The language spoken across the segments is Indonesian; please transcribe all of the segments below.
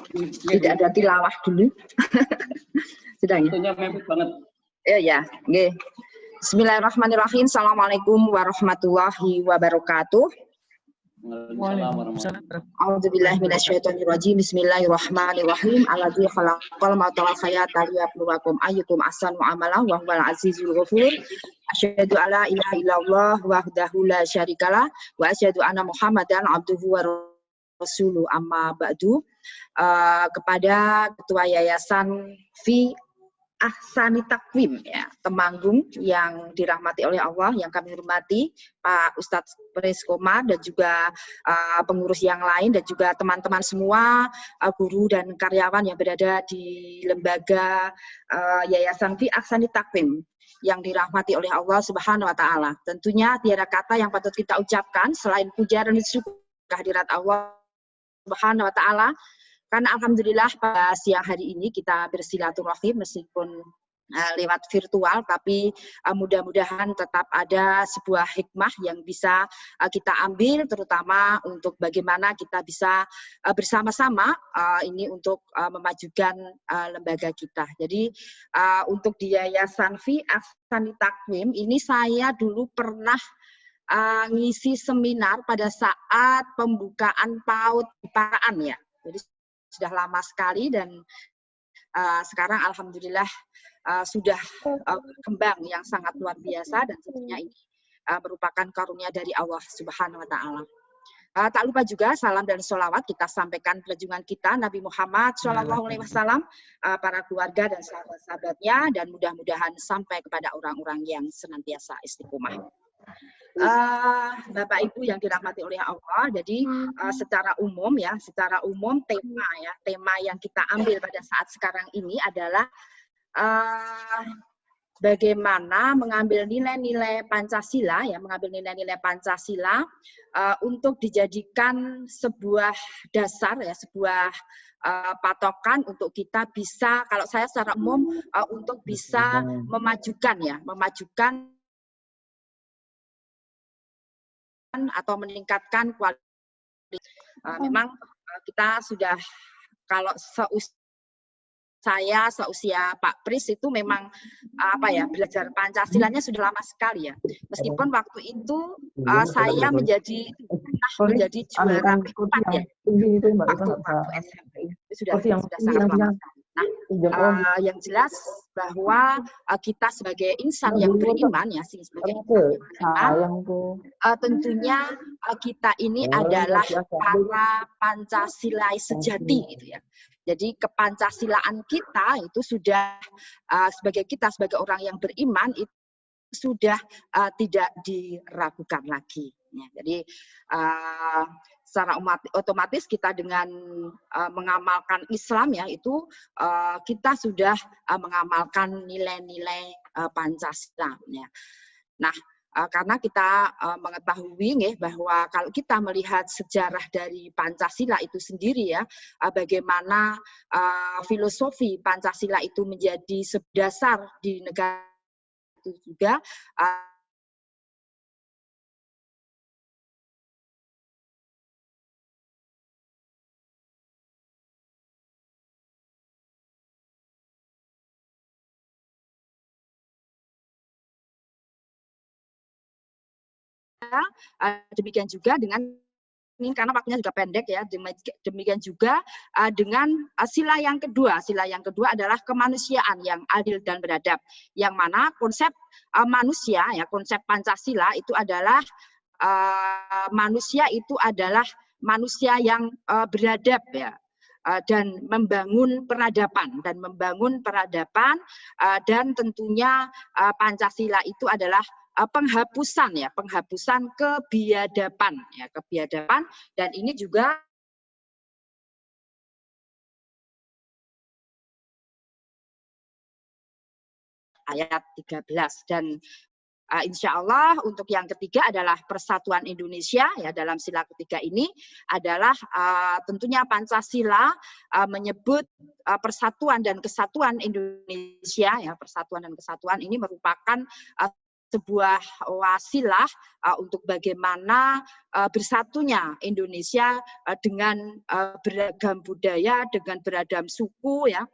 Tidak ada tilawah dulu. Sudah ya? Tentunya mepet banget. Ya, nggih. Bismillahirrahmanirrahim. Assalamualaikum warahmatullahi wabarakatuh. A'udzubillahi minasyaitonirrajim. Bismillahirrahmanirrahim. Alladzi khalaqal mauta wal hayata liyabluwakum ayyukum ahsanu amalan wa huwal azizul ghafur. Asyhadu alla ilaha illallah wahdahu la syarikalah wa asyhadu anna Muhammadan abduhu wa rasuluh. Amma ba'du. Kepada Ketua Yayasan Fi Ahsani Takwim ya, Temanggung yang dirahmati oleh Allah, yang kami hormati Pak Ustadz Pres Komar dan juga pengurus yang lain dan juga teman-teman semua guru dan karyawan yang berada di lembaga Yayasan Fi Ahsani Takwim yang dirahmati oleh Allah Subhanahu wa taala. Tentunya tiada kata yang patut kita ucapkan selain puja dan syukur kehadirat Allah Subhanahu wa taala. Karena alhamdulillah pada siang hari ini kita bersilaturahim meskipun lewat virtual, tapi mudah-mudahan tetap ada sebuah hikmah yang bisa kita ambil, terutama untuk bagaimana kita bisa bersama-sama ini untuk memajukan lembaga kita. Jadi untuk di Yayasan Fi Ahsani Takwim ini saya dulu pernah ngisi seminar pada saat pembukaan PAUD Paraan ya. Jadi sudah lama sekali dan sekarang alhamdulillah sudah berkembang yang sangat luar biasa dan tentunya ini merupakan karunia dari Allah Subhanahu wa taala. Tak lupa juga salam dan sholawat kita sampaikan junjungan kita Nabi Muhammad SAW, para keluarga dan sahabat-sahabatnya, dan mudah-mudahan sampai kepada orang-orang yang senantiasa istiqomah. Bapak Ibu yang dirahmati oleh Allah, jadi secara umum tema yang kita ambil pada saat sekarang ini adalah bagaimana mengambil nilai-nilai Pancasila ya, untuk dijadikan sebuah dasar ya, sebuah patokan untuk kita bisa, kalau saya secara umum untuk bisa memajukan atau meningkatkan kualitas. Memang kita sudah, kalau seusia Pak Pris itu memang belajar Pancasilanya sudah lama sekali ya. Meskipun waktu itu saya menjadi juara keempat ya. Waktu SMP itu sudah sangat lama sekali. Nah, yang jelas bahwa kita sebagai insan yang beriman ya, tentunya kita ini adalah para Pancasilais sejati gitu ya. Jadi kepancasilaan kita itu sudah sebagai orang yang beriman itu sudah tidak diragukan lagi. Ya, jadi secara otomatis kita dengan mengamalkan Islam ya itu kita sudah mengamalkan nilai-nilai Pancasila. Ya. Nah, karena kita mengetahui bahwa kalau kita melihat sejarah dari Pancasila itu sendiri ya, bagaimana filosofi Pancasila itu menjadi dasar di negara itu juga demikian juga dengan ini karena waktunya juga pendek ya, demikian juga dengan sila yang kedua. Sila yang kedua adalah kemanusiaan yang adil dan beradab, yang mana konsep manusia ya, konsep Pancasila itu adalah manusia itu adalah manusia yang beradab ya, dan membangun peradaban dan tentunya Pancasila itu adalah penghapusan kebiadaban dan ini juga ayat 13 dan insya Allah untuk yang ketiga adalah persatuan Indonesia ya. Dalam sila ketiga ini adalah tentunya Pancasila menyebut persatuan dan kesatuan Indonesia ya. Persatuan dan kesatuan ini merupakan sebuah wasilah untuk bagaimana bersatunya Indonesia dengan beragam budaya, dengan beragam suku ya.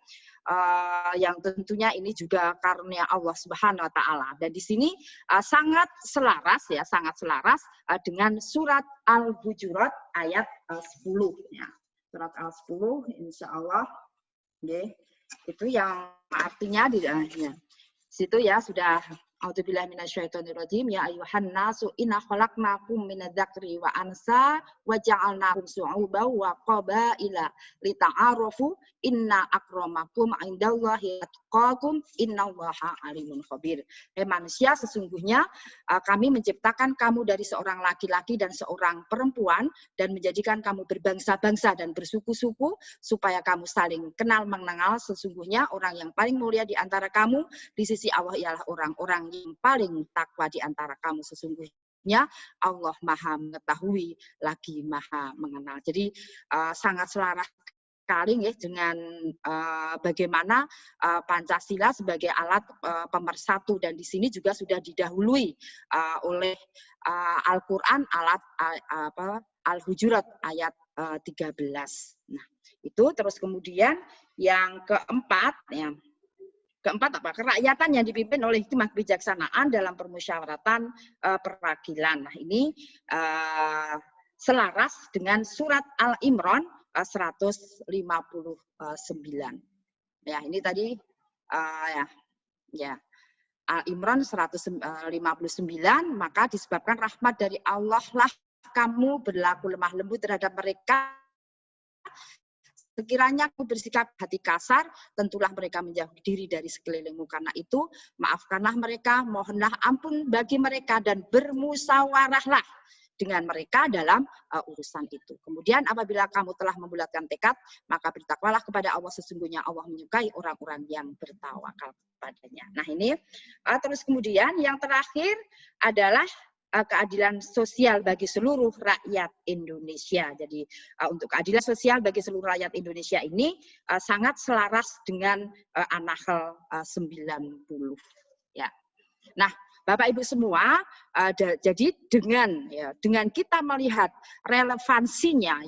Yang tentunya ini juga karunia Allah Subhanahu wa taala. Dan di sini sangat selaras ya, sangat selaras dengan surat Al-Hujurat ayat 10 ya. Surat Al-10 insyaallah nggih. Itu yang artinya di situ ya sudah A'udzubillahi minasyaitonirrajim ya ayyuhan nasu inna khalaqnakum minadz-dzakri wa ansa wa ja'alnakum syu'uban wa qabaila lita'arafu inna akramakum 'indallahi atqakum innallaha alimun khabir. Manusia sesungguhnya kami menciptakan kamu dari seorang laki-laki dan seorang perempuan dan menjadikan kamu berbangsa-bangsa dan bersuku-suku supaya kamu saling kenal mengenal. Sesungguhnya orang yang paling mulia di antara kamu di sisi Allah ialah orang-orang yang paling takwa di antara kamu. Sesungguhnya Allah Maha mengetahui lagi Maha mengenal. Jadi sangat selaras sekali ya dengan bagaimana Pancasila sebagai alat pemersatu, dan di sini juga sudah didahului oleh Al-Qur'an alat Al-Hujurat ayat 13. Nah, itu terus kemudian yang keempat ya. Keempat apa? Kerakyatan yang dipimpin oleh hikmah kebijaksanaan dalam permusyawaratan perwakilan. Nah, ini selaras dengan surat Al-Imran 159. Ya, ini tadi ya Al-Imran 159, maka disebabkan rahmat dari Allah lah kamu berlaku lemah lembut terhadap mereka. Sekiranya kamu bersikap hati kasar, tentulah mereka menjauhi diri dari sekelilingmu. Karena itu, maafkanlah mereka, mohonlah ampun bagi mereka, dan bermusyawarahlah dengan mereka dalam urusan itu. Kemudian apabila kamu telah membulatkan tekad, maka bertakwalah kepada Allah, sesungguhnya Allah menyukai orang-orang yang bertawakal kepadanya. Nah ini, terus kemudian yang terakhir adalah keadilan sosial bagi seluruh rakyat Indonesia. Jadi untuk keadilan sosial bagi seluruh rakyat Indonesia ini sangat selaras dengan An-Nahl 90. Ya. Nah, Bapak Ibu semua, jadi dengan kita melihat relevansinya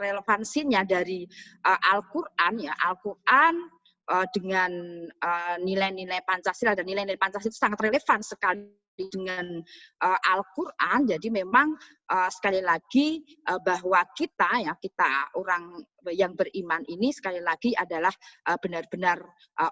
relevansinya dari Al-Qur'an ya, Al-Qur'an dengan nilai-nilai Pancasila, dan nilai-nilai Pancasila itu sangat relevan sekali dengan Al-Qur'an. Jadi memang sekali lagi bahwa kita orang yang beriman ini sekali lagi adalah benar-benar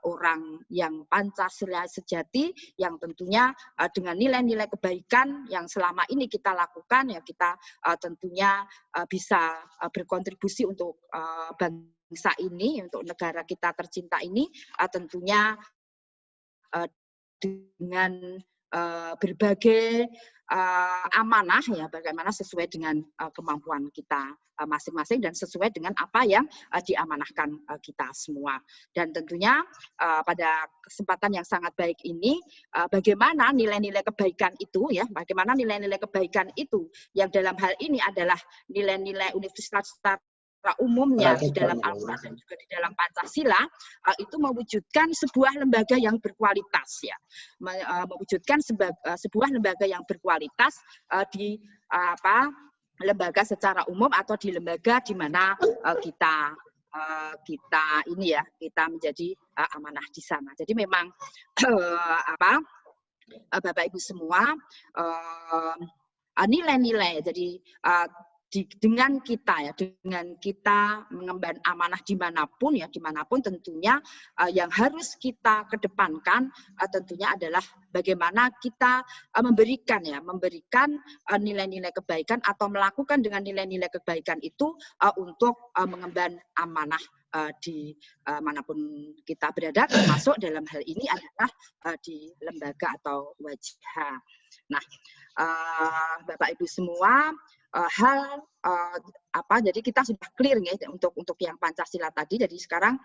orang yang Pancasila sejati, yang tentunya dengan nilai-nilai kebaikan yang selama ini kita lakukan ya, kita tentunya bisa berkontribusi untuk bangsa ini, untuk negara kita tercinta ini, tentunya dengan berbagai amanah ya, bagaimana sesuai dengan kemampuan kita masing-masing dan sesuai dengan apa yang diamanahkan kita semua. Dan tentunya pada kesempatan yang sangat baik ini, bagaimana nilai-nilai kebaikan itu ya, bagaimana nilai-nilai kebaikan itu yang dalam hal ini adalah nilai-nilai universitas umumnya di dalam Al-Qur'an dan juga di dalam Pancasila, itu mewujudkan sebuah lembaga yang berkualitas ya, mewujudkan sebuah lembaga yang berkualitas di lembaga secara umum atau di lembaga di mana kita ini ya, kita menjadi amanah di sana. Jadi memang Bapak Ibu semua, nilai-nilai jadi dengan kita mengemban amanah dimanapun tentunya yang harus kita kedepankan tentunya adalah bagaimana kita memberikan nilai-nilai kebaikan atau melakukan dengan nilai-nilai kebaikan itu untuk mengemban amanah di manapun kita berada, termasuk dalam hal ini adalah di lembaga atau wajah. Nah, Bapak Ibu semua, jadi kita sudah clear ya untuk yang Pancasila tadi. Jadi sekarang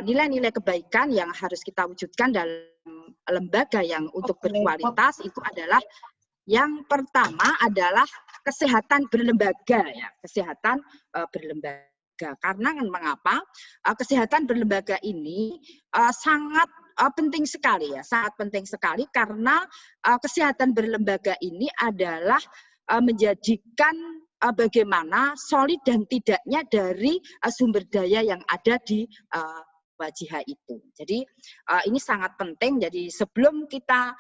nilai-nilai kebaikan yang harus kita wujudkan dalam lembaga yang untuk berkualitas itu adalah yang pertama adalah kesehatan berlembaga ya, kesehatan berlembaga. berlembaga. Karena mengapa? Kesehatan berlembaga ini sangat penting sekali ya, sangat penting sekali karena kesehatan berlembaga ini adalah menjadikan bagaimana solid dan tidaknya dari sumber daya yang ada di Wajihah itu. Jadi ini sangat penting. Jadi sebelum kita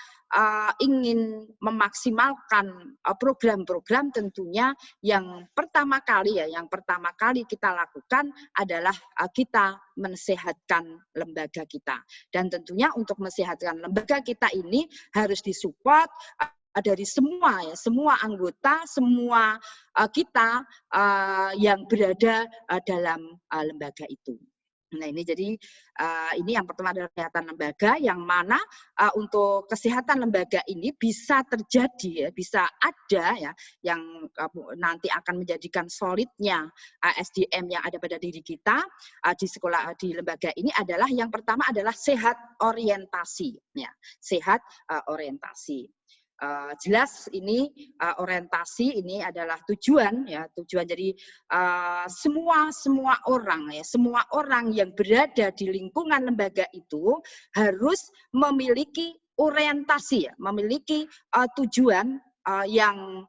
ingin memaksimalkan program-program, tentunya yang pertama kali kita lakukan adalah kita mensehatkan lembaga kita. Dan tentunya untuk mensehatkan lembaga kita ini harus disupport dari semua anggota, semua kita yang berada dalam lembaga itu. Nah ini jadi ini yang pertama adalah kesehatan lembaga, yang mana untuk kesehatan lembaga ini bisa terjadi ya, bisa ada ya, yang nanti akan menjadikan solidnya SDM yang ada pada diri kita di sekolah, di lembaga ini adalah yang pertama adalah sehat orientasi ya, sehat orientasi. Jelas ini orientasi ini adalah tujuan ya, tujuan. Jadi semua orang yang berada di lingkungan lembaga itu harus memiliki orientasi ya, memiliki tujuan yang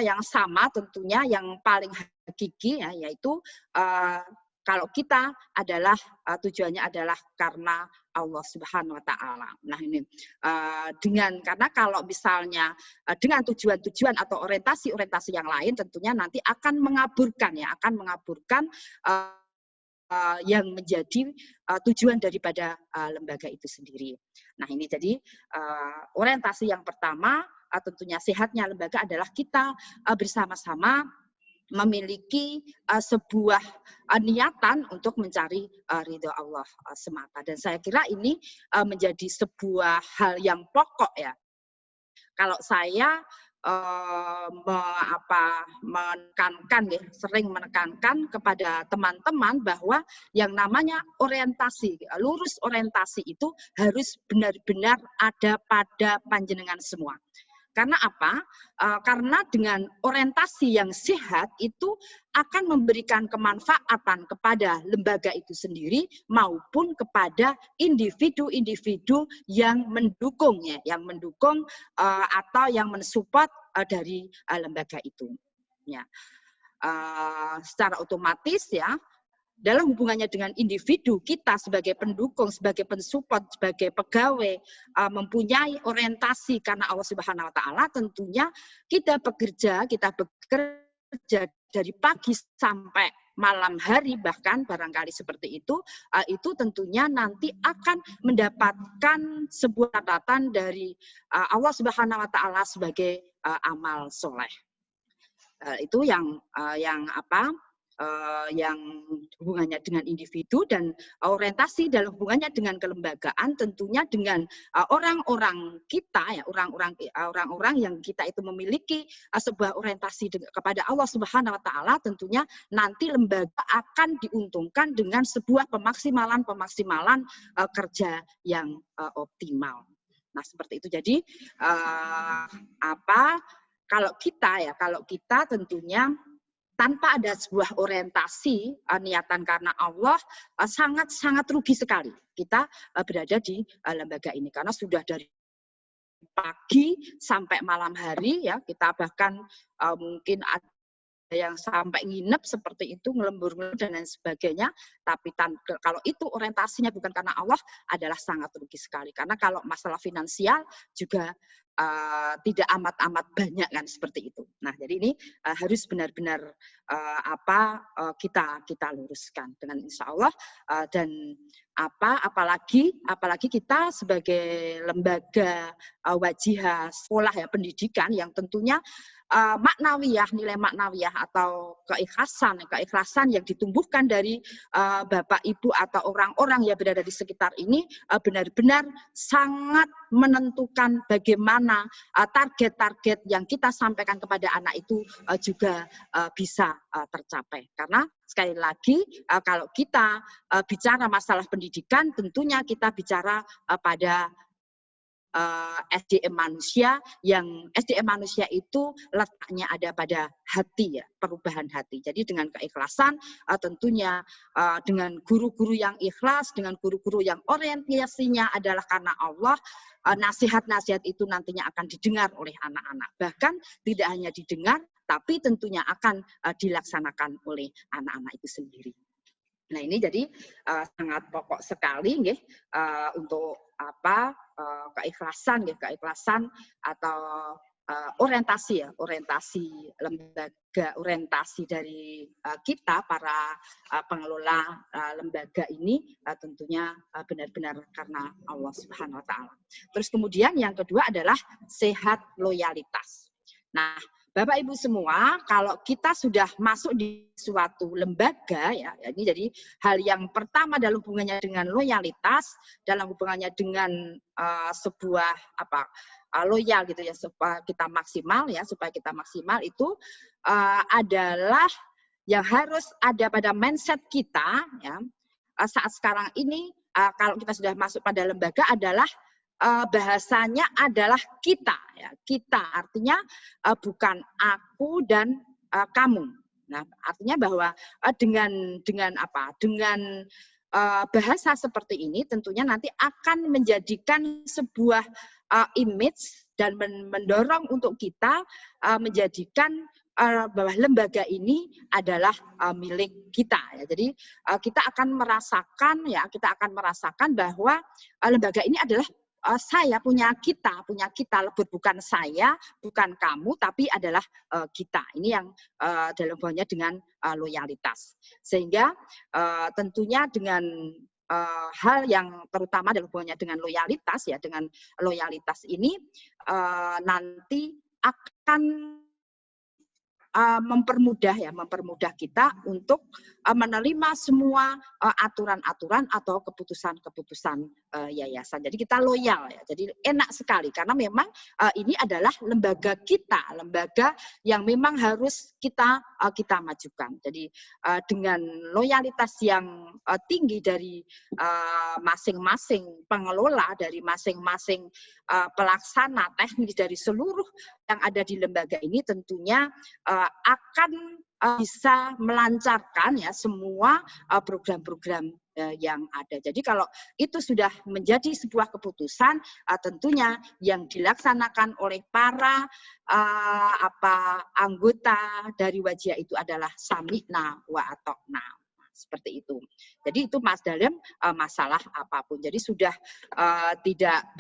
yang sama, tentunya yang paling hakiki ya, yaitu kalau kita adalah tujuannya adalah karena Allah Subhanahu wa Ta'ala. Nah ini karena kalau misalnya dengan tujuan-tujuan atau orientasi-orientasi yang lain, tentunya nanti akan mengaburkan yang menjadi tujuan daripada lembaga itu sendiri. Nah ini jadi orientasi yang pertama, tentunya sehatnya lembaga adalah kita bersama-sama memiliki sebuah niatan untuk mencari ridho Allah semata. Dan saya kira ini menjadi sebuah hal yang pokok ya. Kalau saya sering menekankan kepada teman-teman bahwa yang namanya orientasi, lurus orientasi itu harus benar-benar ada pada panjenengan semua. Karena apa? Karena dengan orientasi yang sehat itu akan memberikan kemanfaatan kepada lembaga itu sendiri maupun kepada individu-individu yang mendukungnya, atau yang mensupport dari lembaga itu. Ya, secara otomatis ya, dalam hubungannya dengan individu, kita sebagai pendukung, sebagai pensupport, sebagai pegawai mempunyai orientasi karena Allah Subhanahu wa Ta'ala, tentunya kita bekerja dari pagi sampai malam hari, bahkan barangkali seperti itu tentunya nanti akan mendapatkan sebuah catatan dari Allah Subhanahu wa Ta'ala sebagai amal soleh. Itu yang hubungannya dengan individu, dan orientasi dalam hubungannya dengan kelembagaan tentunya dengan orang-orang kita ya, orang-orang yang kita itu memiliki sebuah orientasi kepada Allah Subhanahu wa Ta'ala, tentunya nanti lembaga akan diuntungkan dengan sebuah pemaksimalan kerja yang optimal. Nah seperti itu. Jadi kalau kita tentunya tanpa ada sebuah orientasi niatan karena Allah, sangat rugi sekali kita berada di lembaga ini, karena sudah dari pagi sampai malam hari ya, kita bahkan mungkin ada yang sampai nginep seperti itu, ngelembur dan lain sebagainya. Tapi kalau itu orientasinya bukan karena Allah, adalah sangat rugi sekali. Karena kalau masalah finansial juga tidak amat banyak kan, seperti itu. Nah, jadi ini harus benar-benar kita luruskan dengan insya Allah, dan apalagi kita sebagai lembaga Wajihah sekolah ya, pendidikan yang tentunya maknawiyah, nilai maknawiyah atau keikhlasan yang ditumbuhkan dari Bapak Ibu atau orang-orang yang berada di sekitar ini benar-benar sangat menentukan bagaimana target-target yang kita sampaikan kepada anak itu juga bisa tercapai. Karena sekali lagi kalau kita bicara masalah pendidikan, tentunya kita bicara pada SDM manusia, yang SDM manusia itu letaknya ada pada hati, ya, perubahan hati. Jadi dengan keikhlasan tentunya dengan guru-guru yang ikhlas, dengan guru-guru yang orientasinya adalah karena Allah, nasihat-nasihat itu nantinya akan didengar oleh anak-anak. Bahkan tidak hanya didengar, tapi tentunya akan dilaksanakan oleh anak-anak itu sendiri. Nah, ini jadi sangat pokok sekali nggih, untuk keikhlasan nggih, keikhlasan atau orientasi, ya, orientasi lembaga, orientasi dari kita para pengelola lembaga ini tentunya benar-benar karena Allah Subhanahu wa taala. Terus kemudian yang kedua adalah sehat loyalitas. Nah, Bapak Ibu semua, kalau kita sudah masuk di suatu lembaga, ya, ini jadi hal yang pertama dalam hubungannya dengan loyalitas, dalam hubungannya dengan sebuah loyal gitu ya, supaya kita maksimal, ya, supaya kita maksimal itu adalah yang harus ada pada mindset kita, ya, saat sekarang ini. Kalau kita sudah masuk pada lembaga adalah bahasanya adalah kita, ya, kita artinya bukan aku dan kamu. Nah, artinya bahwa dengan bahasa seperti ini tentunya nanti akan menjadikan sebuah image dan mendorong untuk kita menjadikan bahwa lembaga ini adalah milik kita, ya. Jadi kita akan merasakan bahwa lembaga ini adalah saya, punya kita, lebut, bukan saya, bukan kamu, tapi adalah kita. Ini yang dalam hubungannya dengan loyalitas. Sehingga tentunya dengan hal yang terutama dalam hubungannya dengan loyalitas, ya, dengan loyalitas ini nanti akan mempermudah kita untuk menerima semua aturan-aturan atau keputusan-keputusan yayasan. Jadi kita loyal, ya. Jadi enak sekali karena memang ini adalah lembaga kita, lembaga yang memang harus kita majukan. Jadi dengan loyalitas yang tinggi dari masing-masing pengelola, dari masing-masing pelaksana teknis dari seluruh yang ada di lembaga ini tentunya akan bisa melancarkan, ya, semua program-program yang ada. Jadi kalau itu sudah menjadi sebuah keputusan, tentunya yang dilaksanakan oleh para anggota dari Wajia itu adalah sami'na wa atokna. Seperti itu. Jadi itu Mas dalam masalah apapun. Jadi sudah tidak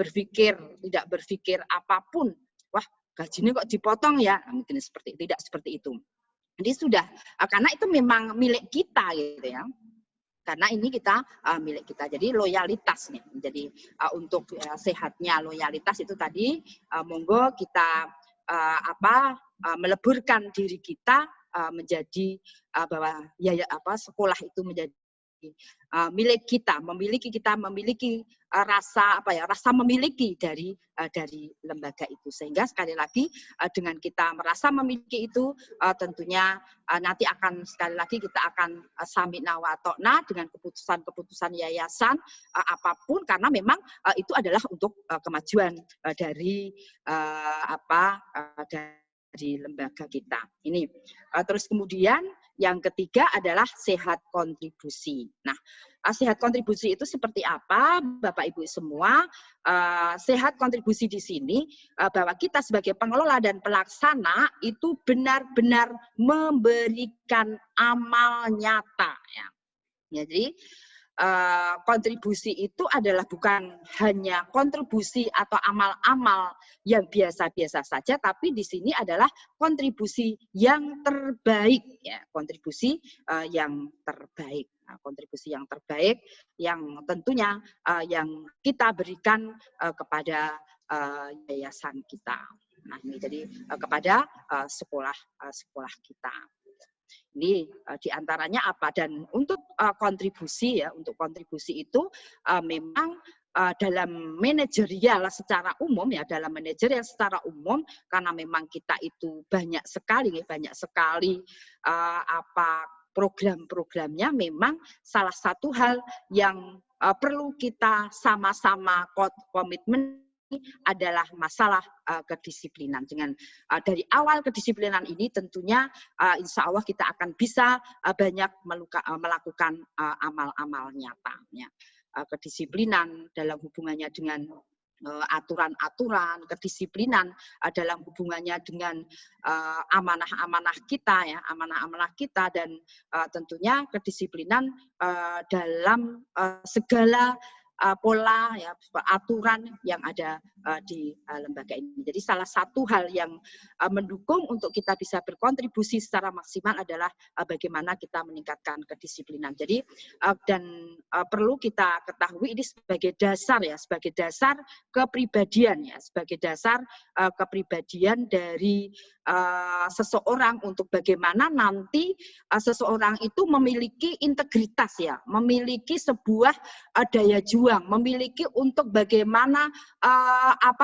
berpikir apapun. Wah, gajinya kok dipotong, ya, mungkin tidak seperti itu. Jadi sudah karena itu memang milik kita, gitu ya. Karena ini kita milik kita. Jadi loyalitasnya. Jadi untuk sehatnya loyalitas itu tadi monggo kita meleburkan diri kita menjadi bahwa sekolah itu menjadi milik kita, memiliki rasa memiliki dari lembaga itu. Sehingga sekali lagi dengan kita merasa memiliki itu tentunya nanti akan sekali lagi kita akan sami'na wa atokna dengan keputusan-keputusan yayasan apapun, karena memang itu adalah untuk kemajuan dari dari lembaga kita. Ini terus kemudian yang ketiga adalah sehat kontribusi. Nah, sehat kontribusi itu seperti apa, Bapak Ibu semua? Sehat kontribusi di sini bahwa kita sebagai pengelola dan pelaksana itu benar-benar memberikan amal nyata, ya. Jadi kontribusi itu adalah bukan hanya kontribusi atau amal-amal yang biasa-biasa saja, tapi di sini adalah kontribusi yang terbaik, ya, kontribusi yang terbaik. Nah, kontribusi yang terbaik yang tentunya yang kita berikan kepada yayasan kita. Nah, ini jadi kepada sekolah kita. Ini diantaranya apa, dan untuk kontribusi, ya, untuk kontribusi itu memang dalam manajerial secara umum, ya, dalam manajerial secara umum, karena memang kita itu banyak sekali program-programnya, memang salah satu hal yang perlu kita sama-sama komitmen adalah masalah kedisiplinan. Dengan dari awal kedisiplinan ini tentunya insya Allah kita akan bisa banyak melakukan amal-amal nyata. Ya. Kedisiplinan dalam hubungannya dengan aturan-aturan, kedisiplinan dalam hubungannya dengan amanah-amanah kita, ya, amanah-amanah kita, dan tentunya kedisiplinan dalam segala pola, ya, aturan yang ada di lembaga ini. Jadi salah satu hal yang mendukung untuk kita bisa berkontribusi secara maksimal adalah bagaimana kita meningkatkan kedisiplinan. Jadi dan perlu kita ketahui ini sebagai dasar, ya, sebagai dasar kepribadian, ya, sebagai dasar kepribadian dari seseorang untuk bagaimana nanti seseorang itu memiliki integritas, ya, memiliki sebuah daya juang, memiliki untuk bagaimana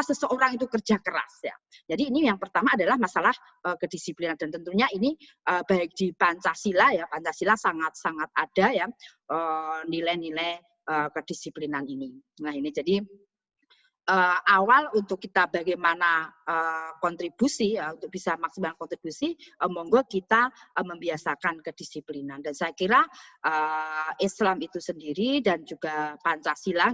seseorang itu kerja keras, ya. Jadi ini yang pertama adalah masalah kedisiplinan, dan tentunya ini baik di Pancasila, ya, Pancasila sangat-sangat ada, ya, nilai-nilai kedisiplinan ini. Nah, ini jadi awal untuk kita bagaimana kontribusi, ya, untuk bisa maksimal kontribusi, monggo kita membiasakan kedisiplinan. Dan saya kira Islam itu sendiri dan juga Pancasila,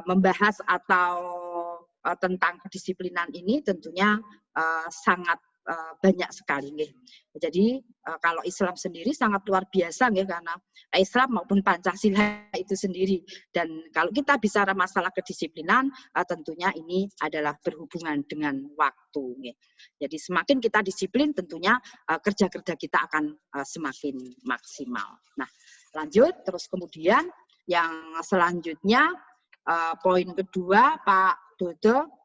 membahas atau tentang kedisiplinan ini tentunya sangat banyak sekali. Jadi kalau Islam sendiri sangat luar biasa, karena Islam maupun Pancasila itu sendiri. Dan kalau kita bicara masalah kedisiplinan, tentunya ini adalah berhubungan dengan waktu. Jadi semakin kita disiplin, tentunya kerja-kerja kita akan semakin maksimal. Nah, lanjut, terus kemudian yang selanjutnya, poin kedua, Pak Dodo,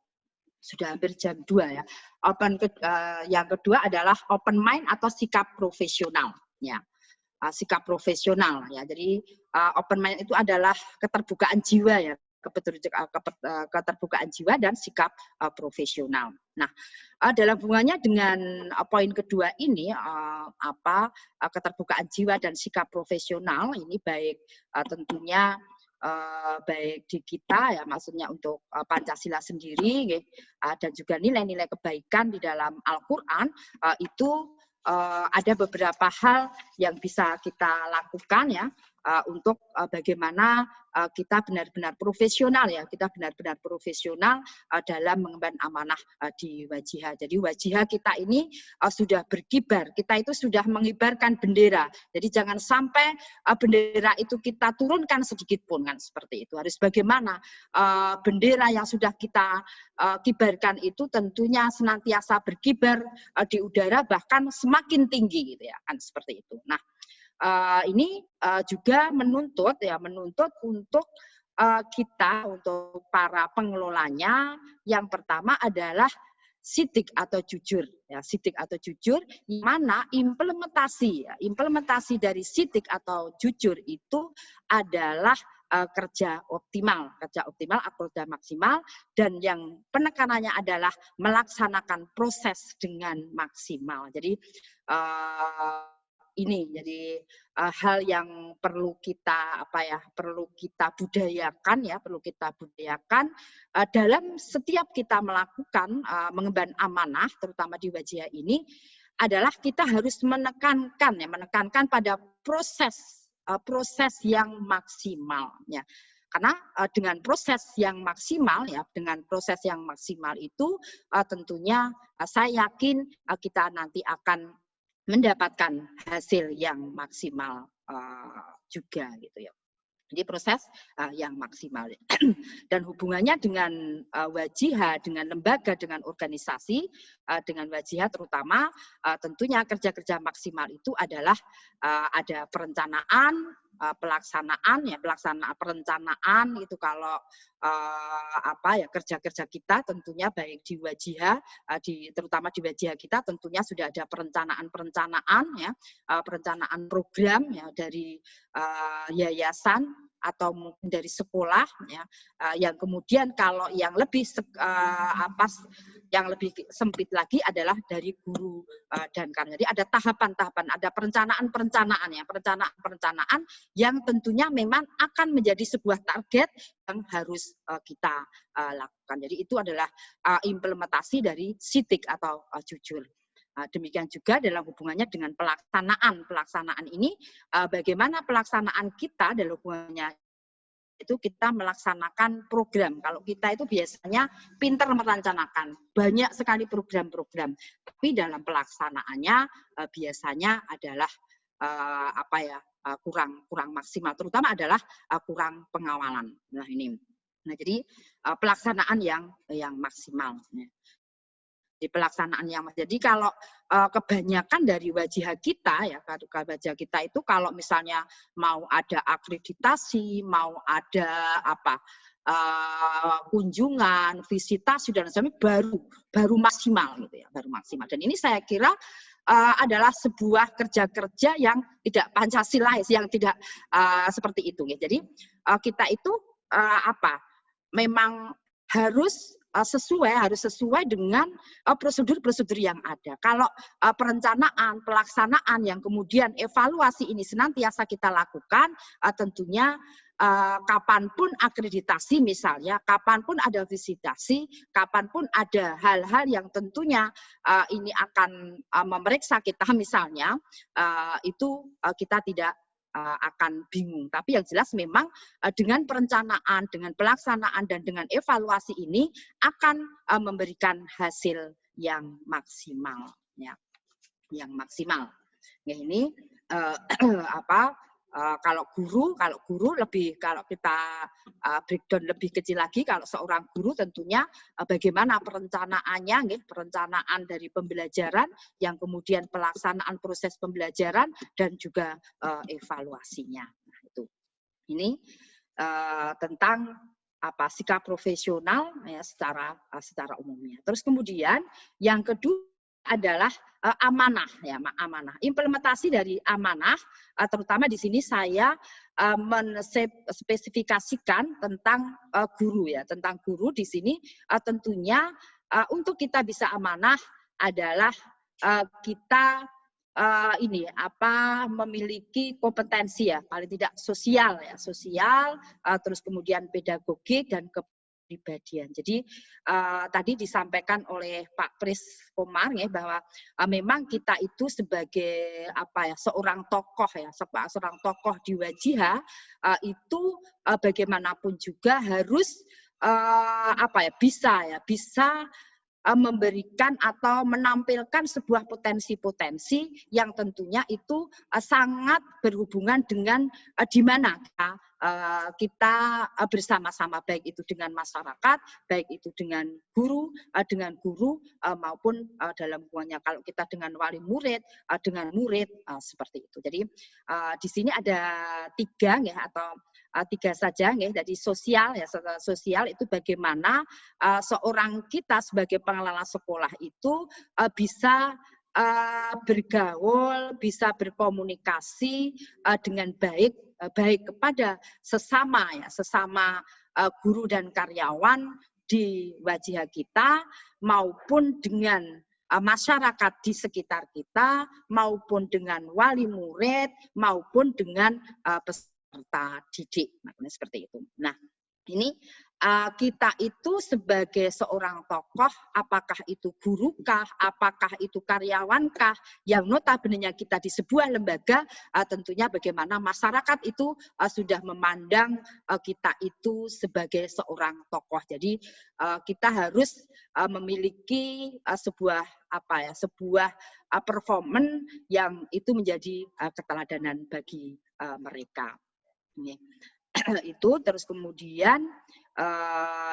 sudah hampir jam 2, ya. Yang kedua adalah open mind atau sikap profesional, ya. Sikap profesional, ya. Jadi open mind itu adalah keterbukaan jiwa, ya, keterbukaan jiwa dan sikap profesional. Nah, dalam hubungannya dengan poin kedua ini, keterbukaan jiwa dan sikap profesional ini baik tentunya baik di kita, ya, maksudnya untuk Pancasila sendiri, dan juga nilai-nilai kebaikan di dalam Al-Quran, itu ada beberapa hal yang bisa kita lakukan, ya, untuk bagaimana kita benar-benar profesional, ya, kita benar-benar profesional dalam mengemban amanah di Wajihah. Jadi Wajihah kita ini sudah berkibar, kita itu sudah mengibarkan bendera. Jadi jangan sampai bendera itu kita turunkan sedikit pun, kan, seperti itu. Harus bagaimana bendera yang sudah kita kibarkan itu tentunya senantiasa berkibar di udara, bahkan semakin tinggi, gitu, ya, kan, seperti itu. Nah, ini juga menuntut untuk kita, untuk para pengelolanya, yang pertama adalah sidik atau jujur, ya, sidik atau jujur, di mana implementasi dari sidik atau jujur itu adalah kerja optimal atau kerja maksimal, dan yang penekanannya adalah melaksanakan proses dengan maksimal. Jadi ini jadi hal yang perlu kita budayakan, ya, dalam setiap kita melakukan mengemban amanah, terutama di Wajihah ini, adalah kita harus menekankan pada proses yang maksimal, ya. Karena dengan proses yang maksimal, ya, itu tentunya saya yakin kita nanti akan mendapatkan hasil yang maksimal juga, gitu, ya. Jadi proses yang maksimal. Dan hubungannya dengan Wajihah, dengan lembaga, dengan organisasi, dengan Wajihah terutama, tentunya kerja-kerja maksimal itu adalah ada perencanaan, pelaksanaan, ya, perencanaan itu kalau kerja-kerja kita tentunya baik di Wajihah, terutama di Wajihah kita tentunya sudah ada perencanaan, ya, perencanaan program, ya, dari yayasan, atau mungkin dari sekolah ya, yang kemudian kalau yang lebih yang lebih sempit lagi adalah dari guru dan kawan. Jadi ada tahapan-tahapan, ada perencanaan ya, perencanaan yang tentunya memang akan menjadi sebuah target yang harus kita lakukan. Jadi itu adalah implementasi dari SITIK atau jujur. Demikian juga dalam hubungannya dengan pelaksanaan ini, bagaimana pelaksanaan kita dalam hubungannya itu kita melaksanakan program. Kalau kita itu biasanya pintar merencanakan, banyak sekali program-program, tapi dalam pelaksanaannya biasanya adalah kurang maksimal, terutama adalah kurang pengawalan. Jadi pelaksanaan yang maksimal. Di pelaksanaan jadi kalau kebanyakan dari wajah kita ya, wajah kita itu kalau misalnya mau ada akreditasi, mau ada kunjungan, visitasi dan sebagainya baru maksimal gitu ya, baru maksimal. Dan ini saya kira adalah sebuah kerja-kerja yang tidak Pancasilais, yang tidak seperti itu. Ya. Jadi kita itu memang harus sesuai dengan prosedur-prosedur yang ada. Kalau perencanaan, pelaksanaan yang kemudian evaluasi ini senantiasa kita lakukan, tentunya kapanpun akreditasi misalnya, kapanpun ada visitasi, kapanpun ada hal-hal yang tentunya ini akan memeriksa kita misalnya, itu kita tidak akan bingung. Tapi yang jelas memang dengan perencanaan, dengan pelaksanaan, dan dengan evaluasi ini akan memberikan hasil yang maksimal. Ya. Yang maksimal. Ya, ini kalau guru lebih, kalau kita breakdown lebih kecil lagi, kalau seorang guru tentunya bagaimana perencanaannya, perencanaan dari pembelajaran, yang kemudian pelaksanaan proses pembelajaran dan juga evaluasinya. Nah, itu. Ini tentang sikap profesional ya secara umumnya. Terus kemudian yang kedua adalah amanah ya, amanah. Implementasi dari amanah, terutama di sini saya menspesifikasikan tentang guru ya, tentang guru di sini tentunya untuk kita bisa amanah adalah kita memiliki kompetensi ya, paling tidak sosial ya, terus kemudian pedagogik dan kepribadian. Jadi tadi disampaikan oleh Pak Pris Komar ya, bahwa memang kita itu sebagai seorang tokoh ya, seorang tokoh di Wajiha itu bagaimanapun juga harus bisa memberikan atau menampilkan sebuah potensi-potensi yang tentunya itu sangat berhubungan dengan di mana kita bersama-sama, baik itu dengan masyarakat, baik itu dengan guru maupun dalam hubungannya kalau kita dengan wali murid, dengan murid seperti itu. Jadi di sini ada tiga ya, atau tiga saja ya. Jadi sosial ya, sosial itu bagaimana seorang kita sebagai pengelola sekolah itu bisa bergaul, bisa berkomunikasi dengan baik kepada sesama guru dan karyawan di Wajiha kita, maupun dengan masyarakat di sekitar kita, maupun dengan wali murid, maupun dengan peserta didik. Makanya seperti itu. Nah, ini kita itu sebagai seorang tokoh, apakah itu gurukah, apakah itu karyawankah, yang notabene kita di sebuah lembaga, tentunya bagaimana masyarakat itu sudah memandang kita itu sebagai seorang tokoh. Jadi kita harus memiliki sebuah performan yang itu menjadi keteladanan bagi mereka. Itu. Terus kemudian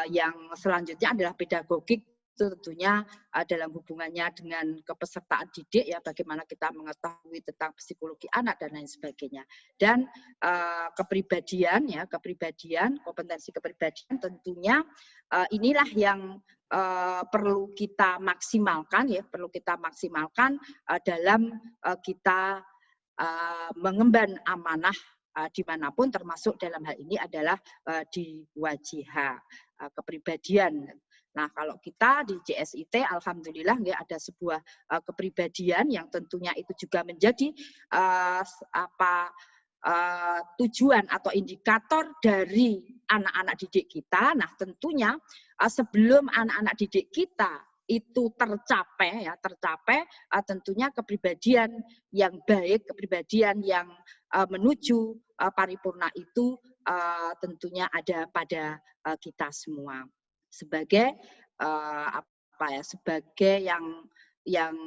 yang selanjutnya adalah pedagogik, itu tentunya dalam hubungannya dengan kepesertaan didik ya, bagaimana kita mengetahui tentang psikologi anak dan lain sebagainya. Dan kepribadian ya, kompetensi kepribadian tentunya inilah yang perlu kita maksimalkan ya, dalam kita mengemban amanah dimanapun, termasuk dalam hal ini adalah di wajihah, kepribadian. Nah, kalau kita di JSIT, alhamdulillah ada sebuah kepribadian yang tentunya itu juga menjadi tujuan atau indikator dari anak-anak didik kita. Nah, tentunya sebelum anak-anak didik kita itu tercapai, tentunya kepribadian yang baik, kepribadian yang menuju paripurna itu tentunya ada pada kita semua sebagai sebagai yang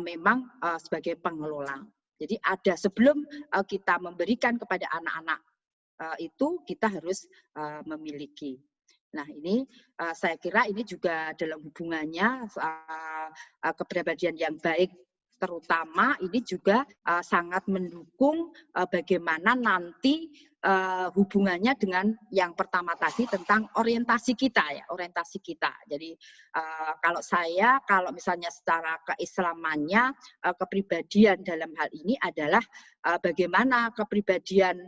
memang sebagai pengelola. Jadi ada sebelum kita memberikan kepada anak-anak itu kita harus memiliki. Nah, ini saya kira ini juga dalam hubungannya kepribadian yang baik, terutama ini juga sangat mendukung bagaimana nanti hubungannya dengan yang pertama tadi tentang orientasi kita ya, orientasi kita. Jadi kalau misalnya secara keislamannya, kepribadian dalam hal ini adalah bagaimana kepribadian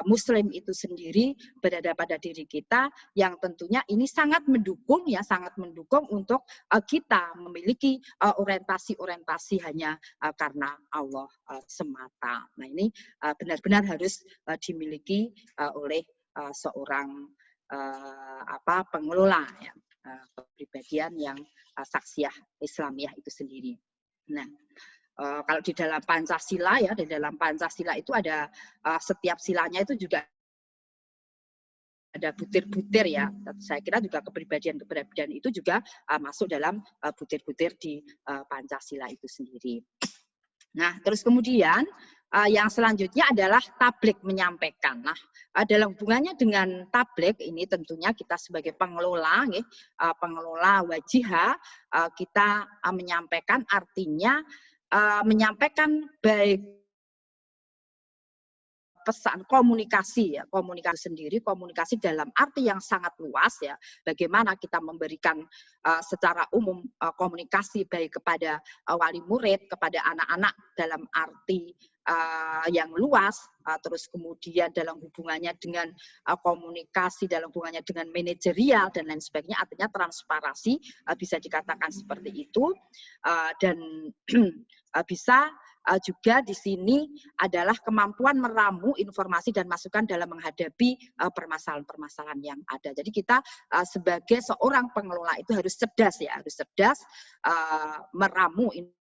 Muslim itu sendiri berada pada diri kita, yang tentunya ini sangat mendukung untuk kita memiliki orientasi hanya karena Allah semata. Nah, ini benar-benar harus dimiliki oleh seorang pengelola ya, kepribadian yang saksiyah Islamiyah itu sendiri. Nah, kalau di dalam Pancasila ya, di dalam Pancasila itu ada setiap silanya itu juga ada butir-butir ya. Saya kira juga kepribadian itu juga masuk dalam butir-butir di Pancasila itu sendiri. Nah, terus kemudian yang selanjutnya adalah tablik, menyampaikan. Nah, dalam hubungannya dengan tablik ini tentunya kita sebagai pengelola, pengelola wajihah, kita menyampaikan artinya menyampaikan baik pesan komunikasi ya, komunikasi sendiri, komunikasi dalam arti yang sangat luas ya, bagaimana kita memberikan secara umum komunikasi baik kepada wali murid, kepada anak-anak dalam arti yang luas, terus kemudian dalam hubungannya dengan komunikasi, dalam hubungannya dengan manajerial dan lain sebagainya, artinya transparansi bisa dikatakan seperti itu, dan bisa juga di sini adalah kemampuan meramu informasi dan masukan dalam menghadapi permasalahan-permasalahan yang ada. Jadi kita sebagai seorang pengelola itu harus cerdas ya, harus cerdas meramu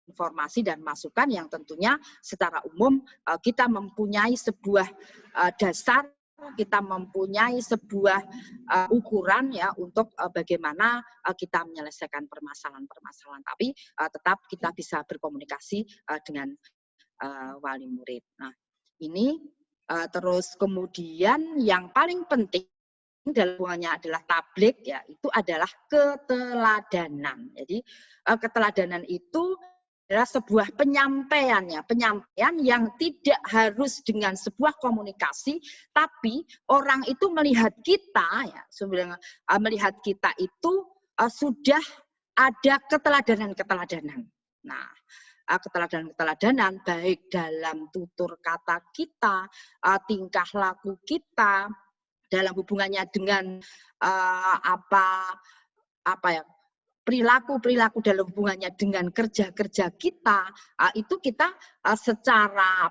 informasi dan masukan yang tentunya secara umum kita mempunyai sebuah dasar, kita mempunyai sebuah ukuran ya untuk bagaimana kita menyelesaikan permasalahan-permasalahan, tapi tetap kita bisa berkomunikasi dengan wali murid. Nah, ini terus kemudian yang paling penting dalam hubungannya adalah tablik ya, itu adalah keteladanan. Jadi keteladanan itu adalah sebuah penyampaian ya, penyampaian yang tidak harus dengan sebuah komunikasi, tapi orang itu melihat kita ya, sebenarnya melihat kita itu sudah ada keteladanan-keteladanan. Nah, keteladanan-keteladanan baik dalam tutur kata kita, tingkah laku kita, dalam hubungannya dengan perilaku dalam hubungannya dengan kerja-kerja kita, itu kita secara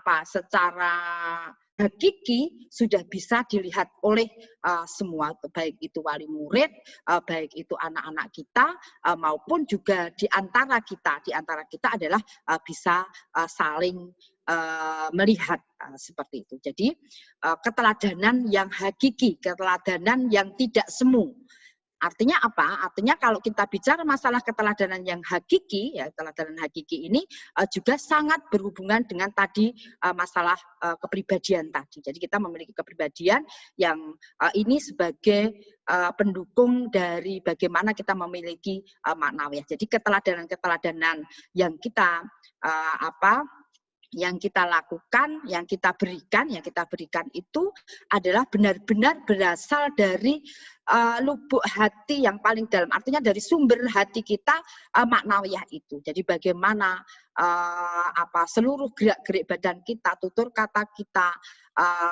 hakiki sudah bisa dilihat oleh semua, baik itu wali murid, baik itu anak-anak kita, maupun juga di antara kita adalah bisa saling melihat seperti itu. Jadi keteladanan yang hakiki, keteladanan yang tidak semu. Artinya apa? Artinya kalau kita bicara masalah keteladanan yang hakiki, ya keteladanan hakiki ini juga sangat berhubungan dengan tadi masalah kepribadian tadi. Jadi kita memiliki kepribadian yang ini sebagai pendukung dari bagaimana kita memiliki maknawiyah. Jadi keteladanan-keteladanan yang kita yang kita lakukan, yang kita berikan itu adalah benar-benar berasal dari lubuk hati yang paling dalam. Artinya dari sumber hati kita maknawiyah itu. Jadi bagaimana seluruh gerak-gerik badan kita, tutur kata kita,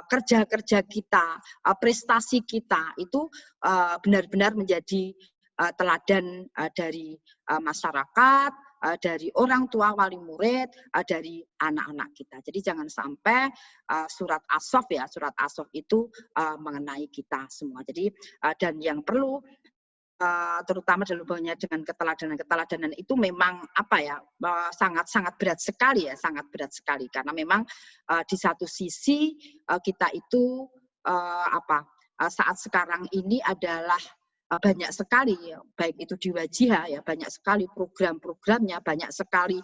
kerja-kerja kita, prestasi kita itu benar-benar menjadi teladan dari masyarakat, dari orang tua wali murid, dari anak-anak kita. Jadi jangan sampai surat As-Saff itu mengenai kita semua. Jadi dan yang perlu terutama dalam hubungannya dengan keteladanan itu memang sangat berat sekali karena memang di satu sisi kita itu saat sekarang ini adalah banyak sekali, baik itu di Wajihah ya, banyak sekali program-programnya, banyak sekali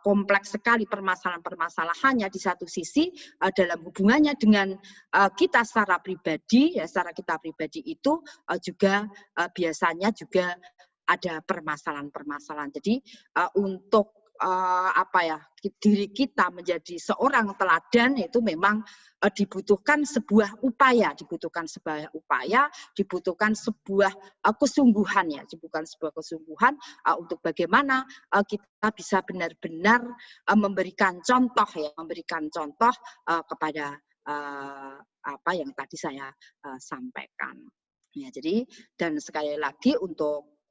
kompleks sekali permasalahan-permasalahannya. Di satu sisi dalam hubungannya dengan kita secara pribadi, ya secara kita pribadi itu juga biasanya juga ada permasalahan-permasalahan. Jadi untuk diri kita menjadi seorang teladan itu memang dibutuhkan sebuah upaya, dibutuhkan sebuah kesungguhan ya, bukan sebuah kesungguhan untuk bagaimana kita bisa benar-benar memberikan contoh kepada apa yang tadi saya sampaikan. Ya, jadi dan sekali lagi untuk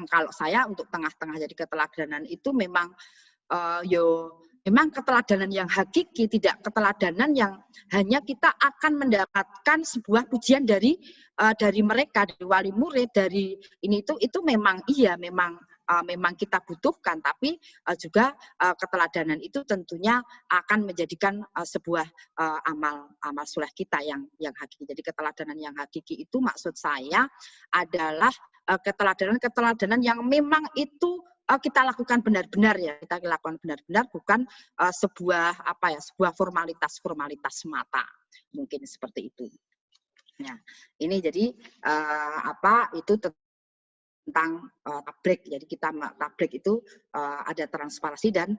kalau saya untuk tengah-tengah jadi keteladanan itu memang memang keteladanan yang hakiki, tidak keteladanan yang hanya kita akan mendapatkan sebuah pujian dari mereka, dari wali murid, dari ini itu memang memang kita butuhkan, tapi juga keteladanan itu tentunya akan menjadikan sebuah amal soleh kita yang hakiki. Jadi keteladanan yang hakiki itu maksud saya adalah keteladanan yang memang itu kita lakukan benar-benar ya, kita lakukan benar-benar, bukan sebuah formalitas semata, mungkin seperti itu. Nah, ini jadi itu tentang tabligh. Jadi kita tabligh itu ada transparansi dan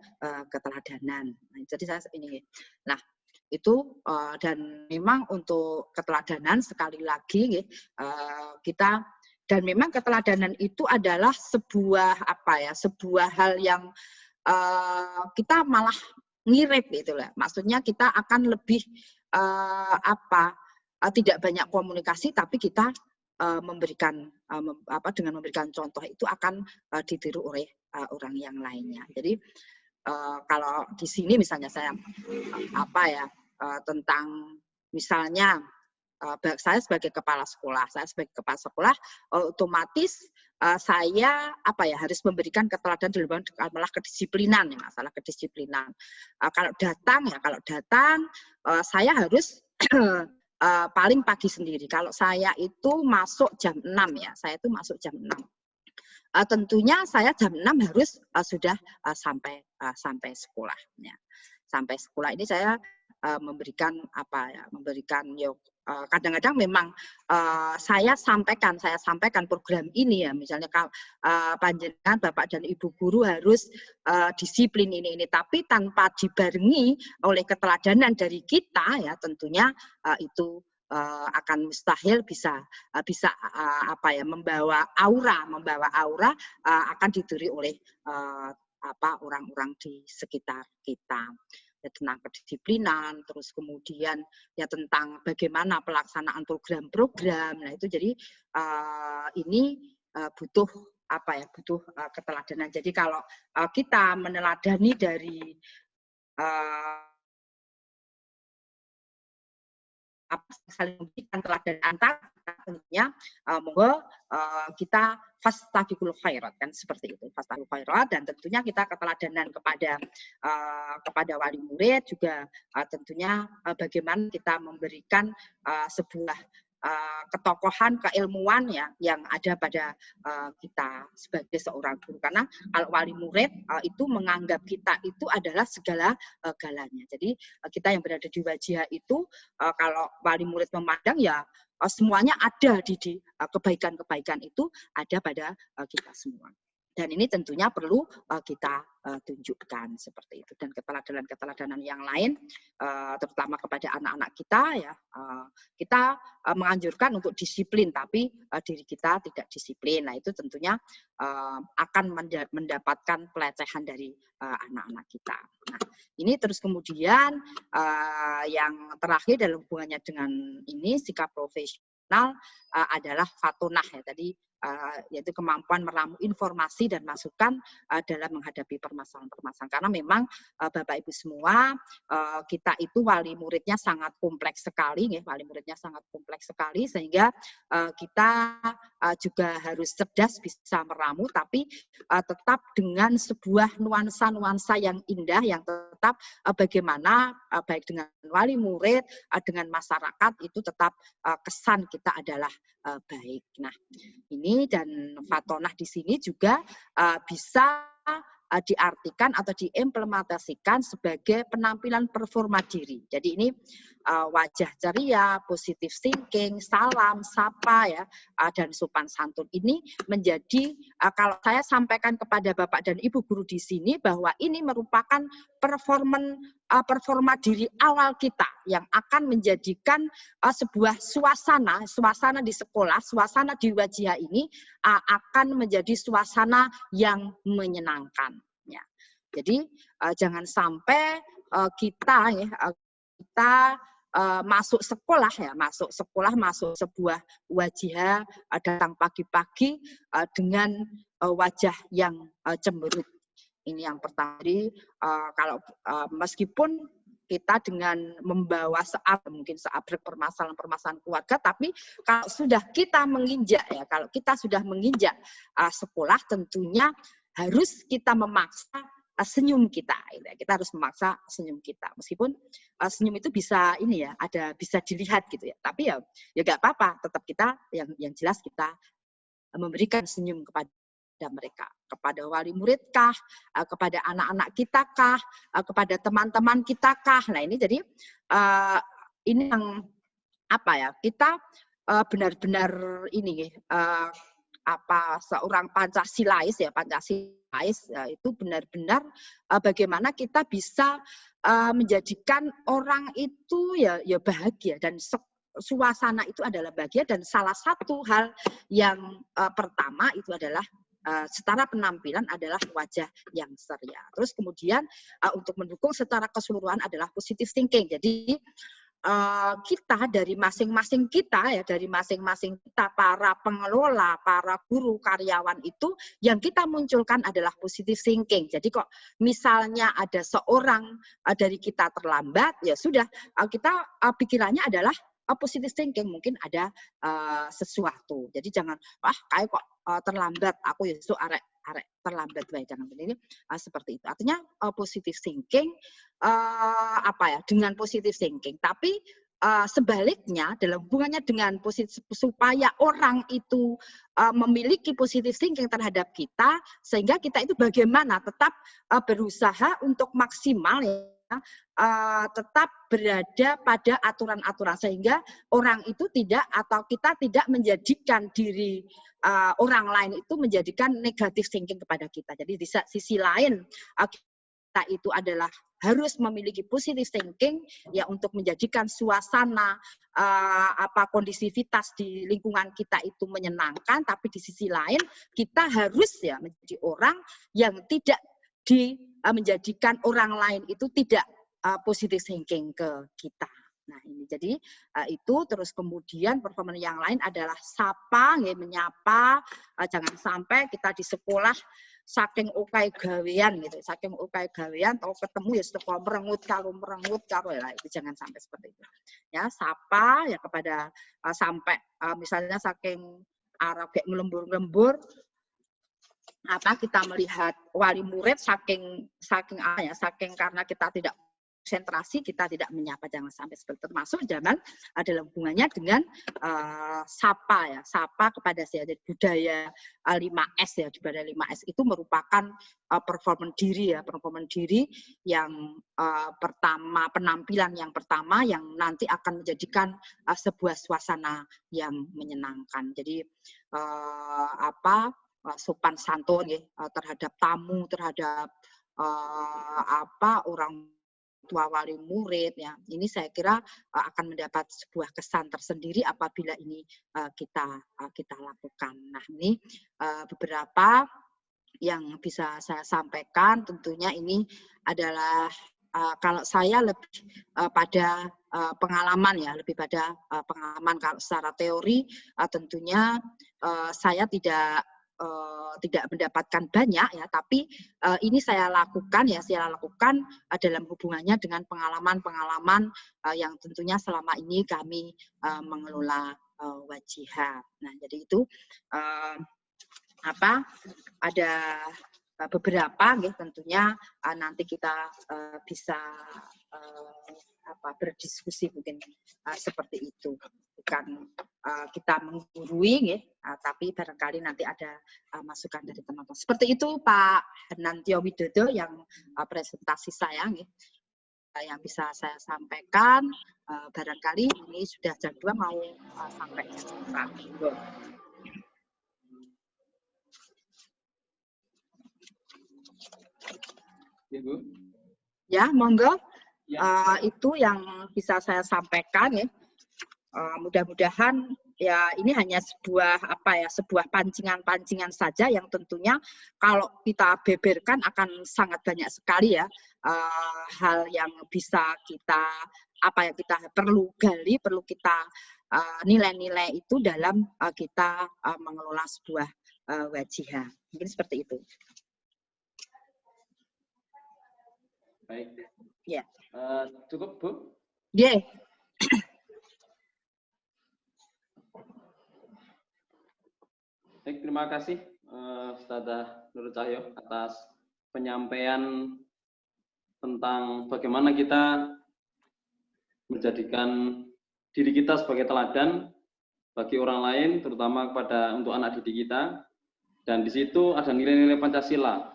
keteladanan. Nah, jadi saya ini. Nah, itu dan memang untuk keteladanan sekali lagi kita. Dan memang keteladanan itu adalah sebuah sebuah hal yang kita malah ngirip gitu lah. Maksudnya kita akan lebih tidak banyak komunikasi, tapi kita memberikan dengan memberikan contoh itu akan ditiru oleh orang yang lainnya. Jadi kalau di sini misalnya saya tentang misalnya saya sebagai kepala sekolah, otomatis saya harus memberikan keteladanan dalam masalah kedisiplinan, masalah kedisiplinan. Kalau datang saya harus paling pagi sendiri. Kalau saya itu masuk jam 6 ya, saya itu masuk jam 6. Tentunya saya jam 6 harus sudah sampai sekolahnya. Sampai sekolah ini saya memberikan kadang-kadang memang saya sampaikan program ini ya, misalnya panjenengan Bapak dan Ibu guru harus disiplin ini, tapi tanpa dibarengi oleh keteladanan dari kita ya, tentunya itu akan mustahil bisa membawa aura akan ditiru oleh orang-orang di sekitar kita. Ya, tentang kedisiplinan, terus kemudian ya tentang bagaimana pelaksanaan program-program. Nah itu jadi ini butuh keteladanan. Jadi kalau kita meneladani dari saling memberikan teladan antar tentunya monggo kita fastabiqul khairat, kan seperti itu, fastabiqul khairat. Dan tentunya kita keteladanan kepada wali murid juga tentunya bagaimana kita memberikan sebuah ketokohan, keilmuan ya yang ada pada kita sebagai seorang guru. Karena kalau wali murid itu menganggap kita itu adalah segala-galanya. Jadi kita yang berada di Wajihah itu kalau wali murid memandang ya semuanya ada di kebaikan-kebaikan itu ada pada kita semua. Dan ini tentunya perlu kita tunjukkan seperti itu. Dan keteladanan-keteladanan yang lain, terutama kepada anak-anak kita, ya, kita menganjurkan untuk disiplin, tapi diri kita tidak disiplin. Nah, itu tentunya akan mendapatkan pelecehan dari anak-anak kita. Nah, ini terus kemudian yang terakhir dalam hubungannya dengan ini sikap profesional adalah fatonah, ya tadi. Yaitu kemampuan meramu informasi dan masukan dalam menghadapi permasalahan-permasalahan. Karena memang Bapak Ibu semua, kita itu wali muridnya sangat kompleks sekali, ya, wali muridnya sangat kompleks sekali, sehingga kita juga harus cerdas bisa meramu, tapi tetap dengan sebuah nuansa-nuansa yang indah, yang tetap bagaimana baik dengan wali murid, dengan masyarakat itu tetap kesan kita adalah baik. Nah, ini dan fatonah di sini juga bisa diartikan atau diimplementasikan sebagai penampilan performa diri. Jadi ini wajah ceria, positive thinking, salam, sapa, ya, dan sopan santun ini menjadi, kalau saya sampaikan kepada Bapak dan Ibu guru di sini, bahwa ini merupakan performa diri awal kita yang akan menjadikan sebuah suasana di sekolah, suasana di Wajihah ini akan menjadi suasana yang menyenangkan. Ya. Jadi jangan sampai kita masuk sekolah, masuk sebuah Wajihah, datang pagi-pagi dengan wajah yang cemberut. Ini yang pertama. Jadi kalau meskipun kita dengan membawa mungkin seabrek permasalahan-permasalahan keluarga, tapi kalau sudah kita menginjak, ya, kalau kita sudah menginjak sekolah, tentunya harus kita memaksa senyum kita. Kita harus memaksa senyum kita, meskipun senyum itu bisa ini, ya, bisa dilihat gitu, ya. Tapi ya nggak apa-apa, tetap kita yang jelas kita memberikan senyum kepada mereka, kepada wali murid kah, kepada anak-anak kita kah, kepada teman-teman kita kah. Nah, ini jadi ini yang apa, ya, kita benar-benar ini seorang Pancasilais, ya, Pancasilais, ya, itu benar-benar bagaimana kita bisa menjadikan orang itu ya bahagia, dan suasana itu adalah bahagia. Dan salah satu hal yang pertama itu adalah secara penampilan adalah wajah yang ceria. Terus kemudian untuk mendukung secara keseluruhan adalah positive thinking. Jadi kita dari masing-masing kita, ya, dari masing-masing kita, para pengelola, para guru, karyawan itu yang kita munculkan adalah positive thinking. Jadi kok misalnya ada seorang dari kita terlambat, ya sudah, kita pikirannya adalah positive thinking, mungkin ada sesuatu. Jadi jangan, kayak kok terlambat, aku ya arek terlambat, baik, jangan begini, seperti itu. Artinya positive thinking, dengan positive thinking. Tapi sebaliknya dalam hubungannya dengan positif, supaya orang itu memiliki positive thinking terhadap kita, sehingga kita itu bagaimana tetap berusaha untuk maksimal, ya, tetap berada pada aturan-aturan, sehingga orang itu tidak, atau kita tidak menjadikan diri orang lain itu menjadikan negative thinking kepada kita. Jadi di sisi lain kita itu adalah harus memiliki positive thinking, ya, untuk menjadikan suasana kondisivitas di lingkungan kita itu menyenangkan. Tapi di sisi lain kita harus, ya, menjadi orang yang tidak menjadikan orang lain itu tidak positive thinking ke kita. Nah, ini jadi itu. Terus kemudian performa yang lain adalah sapa, ya, menyapa. Jangan sampai kita di sekolah saking ukai gawean gitu, saking ukai gawean tahu ketemu ya teko merengut karo ya, itu jangan sampai seperti itu. Ya, sapa, ya, kepada sampai misalnya saking arah kayak ngelembur-lembur, kita melihat wali murid saking karena kita tidak konsentrasi, kita tidak menyapa, jangan sampai seperti itu. Termasuk jangan adalah hubungannya dengan sapa, ya, sapa kepada saya. Jadi budaya 5S, ya, budaya 5S itu merupakan performa diri, ya, performa diri yang pertama, penampilan yang pertama yang nanti akan menjadikan sebuah suasana yang menyenangkan. Jadi sopan santun ya, terhadap tamu, terhadap orang tua wali murid ya. Ini saya kira akan mendapat sebuah kesan tersendiri apabila ini kita lakukan. Nah, ini beberapa yang bisa saya sampaikan. Tentunya ini adalah kalau saya lebih pada pengalaman ya, lebih pada pengalaman. Kalau secara teori tentunya saya tidak mendapatkan banyak ya, tapi ini saya lakukan dalam hubungannya dengan pengalaman-pengalaman yang tentunya selama ini kami mengelola Wajihah. Nah, jadi itu ada beberapa tentunya nanti kita bisa berdiskusi mungkin seperti itu, bukan kita menggurui tapi barangkali nanti ada masukan dari teman-teman. Seperti itu Pak Hernantio Widodo yang presentasi saya yang bisa saya sampaikan. Barangkali ini sudah jam 2 mau sampai Pak. Ya, monggo. Ya. Itu yang bisa saya sampaikan ya. Mudah-mudahan ya ini hanya sebuah pancingan-pancingan saja yang tentunya kalau kita beberkan akan sangat banyak sekali ya hal yang bisa kita kita perlu gali, perlu kita nilai-nilai itu dalam kita mengelola sebuah Wajihah. Mungkin seperti itu. Baik. Ya. Cukup, Bu? Yeah. Baik, terima kasih Ustadzah Nur Cahyo atas penyampaian tentang bagaimana kita menjadikan diri kita sebagai teladan bagi orang lain, terutama untuk anak didik kita. Dan di situ ada nilai-nilai Pancasila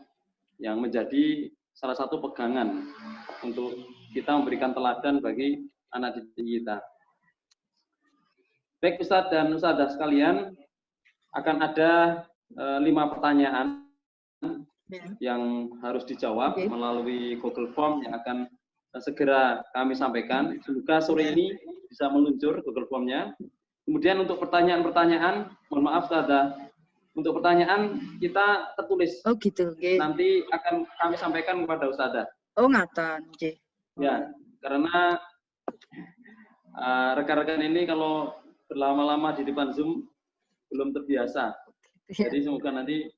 yang menjadi salah satu pegangan untuk kita memberikan teladan bagi anak didik kita. Baik Ustadz dan Ustadzah sekalian, akan ada 5 pertanyaan yang harus dijawab melalui Google Form yang akan segera kami sampaikan. Semoga sore ini bisa meluncur Google Form-nya. Kemudian untuk pertanyaan-pertanyaan, mohon maaf Ustadzah, untuk pertanyaan kita tertulis. Oh gitu. Nanti akan kami sampaikan kepada Ustadzah. Oh ngaten. Ya, karena rekan-rekan ini kalau berlama-lama di depan Zoom belum terbiasa. Jadi semoga nanti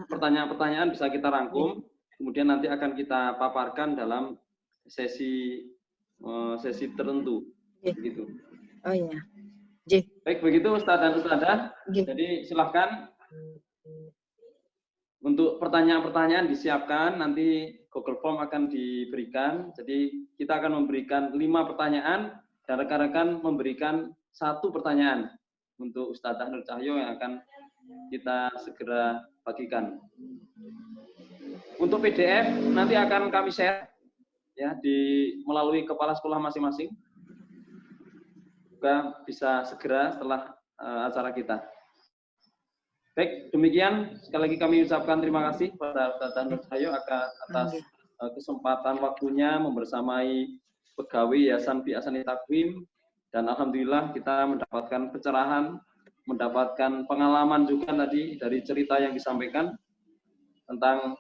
pertanyaan-pertanyaan bisa kita rangkum, kemudian nanti akan kita paparkan dalam sesi tertentu. Begitu. Oh iya. Baik, begitu Ustadz dan Ustadzah. Jadi silahkan untuk pertanyaan-pertanyaan disiapkan, nanti Google Form akan diberikan. Jadi kita akan memberikan 5 pertanyaan dan rekan-rekan memberikan 1 pertanyaan untuk Ustadzah Nur Cahyo yang akan kita segera bagikan. Untuk PDF nanti akan kami share ya melalui kepala sekolah masing-masing. Juga bisa segera setelah acara kita. Baik, demikian sekali lagi kami ucapkan terima kasih kepada Ustadzah Nur Cahyo atas kesempatan waktunya membersamai pegawai Yayasan Bi Ahsanit Taqwim, dan alhamdulillah kita mendapatkan pencerahan, mendapatkan pengalaman juga tadi dari cerita yang disampaikan tentang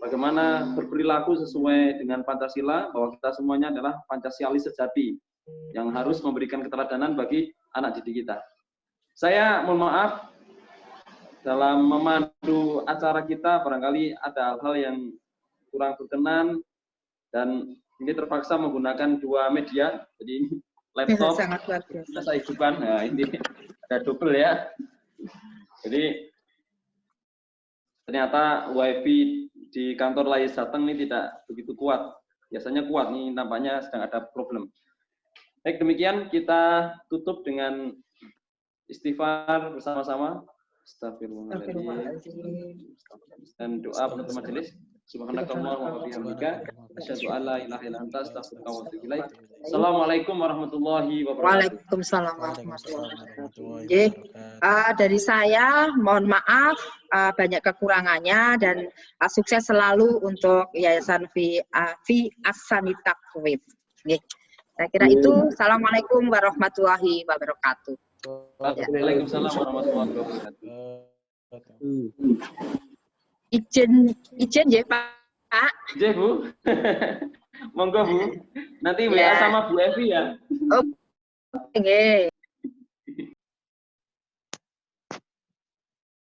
bagaimana berperilaku sesuai dengan Pancasila, bahwa kita semuanya adalah Pancasialis sejati yang harus memberikan keteladanan bagi anak didik kita. Saya mohon maaf dalam memandu acara kita barangkali ada hal-hal yang kurang berkenan, dan ini terpaksa menggunakan 2 media, jadi laptop saya hidupkan. Nah, ini ada double ya. Jadi ternyata WiFi di kantor Layis Jateng ini tidak begitu kuat. Biasanya kuat, nih nampaknya sedang ada problem. Baik, demikian kita tutup dengan istighfar bersama-sama. Astagfirullahaladzim. Dan doa penutup majelis. Subhanakallahumma wa bihamdika asyhadu an la ilaha illa anta astaghfiruka wa atubu ilaik. Assalamualaikum warahmatullahi wabarakatuh. Waalaikumsalam warahmatullahi wabarakatuh. Dari saya, mohon maaf banyak kekurangannya dan sukses selalu untuk Yayasan Fi Ahsani Taqwim. Saya kira itu. Assalamualaikum warahmatullahi wabarakatuh. Waalaikumsalam warahmatullahi wabarakatuh. Ijen ya Pak. Ijen Bu. Monggo Bu. Nanti WA sama Bu Evi ya. Oke.